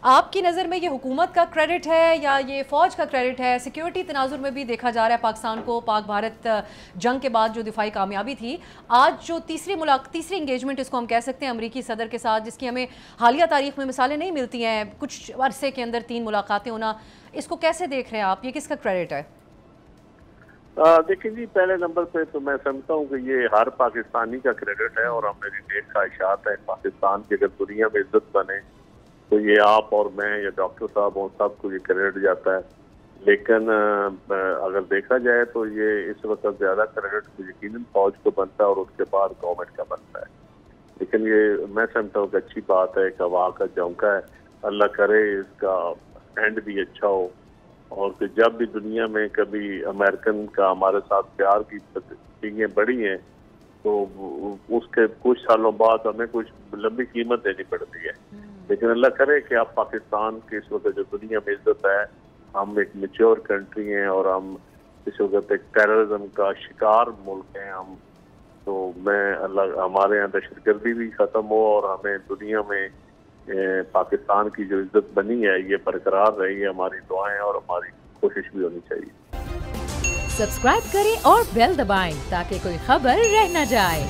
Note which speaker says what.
Speaker 1: آپ کی نظر میں یہ حکومت کا کریڈٹ ہے یا یہ فوج کا کریڈٹ ہے؟ سیکیورٹی تناظر میں بھی دیکھا جا رہا ہے پاکستان کو، پاک بھارت جنگ کے بعد جو دفاعی کامیابی تھی، آج جو تیسری انگیجمنٹ اس کو ہم کہہ سکتے ہیں امریکی صدر کے ساتھ، جس کی ہمیں حالیہ تاریخ میں مثالیں نہیں ملتی ہیں، کچھ عرصے کے اندر 3 ملاقاتیں ہونا، اس کو کیسے دیکھ رہے ہیں آپ؟ یہ کس کا کریڈٹ ہے؟
Speaker 2: دیکھیں جی، پہلے نمبر پہ تو میں سمجھتا ہوں کہ یہ ہر پاکستانی کا کریڈٹ ہے، اور ہم میری نیک خواہشات ہیں پاکستان کی اگر دنیا میں عزت بنے تو یہ آپ اور میں یا ڈاکٹر صاحب اور سب کو یہ کریڈٹ جاتا ہے. لیکن اگر دیکھا جائے تو یہ اس وقت زیادہ کریڈٹ یقیناً فوج کو بنتا ہے اور اس کے بعد گورنمنٹ کا بنتا ہے. لیکن یہ میں سمجھتا ہوں کہ اچھی بات ہے، ایک ہوا کا جھونکا ہے. اللہ کرے اس کا اینڈ بھی اچھا ہو، اور کہ جب بھی دنیا میں کبھی امریکن کا ہمارے ساتھ پیار کی چیزیں بڑھی ہیں تو اس کے کچھ سالوں بعد ہمیں کچھ لمبی قیمت دینی پڑتی ہے. لیکن اللہ کرے کہ آپ پاکستان کی اس وقت جو دنیا میں عزت ہے، ہم ایک میچور کنٹری ہیں اور ہم اس وقت ایک ٹیررزم کا شکار ملک ہیں ہم. تو میں اللہ ہمارے یہاں دہشت گردی بھی ختم ہو اور ہمیں دنیا میں پاکستان کی جو عزت بنی ہے یہ برقرار رہی ہے. ہماری دعائیں اور ہماری کوشش بھی ہونی چاہیے.
Speaker 3: سبسکرائب کریں اور بیل دبائیں تاکہ کوئی خبر رہ نہ جائے.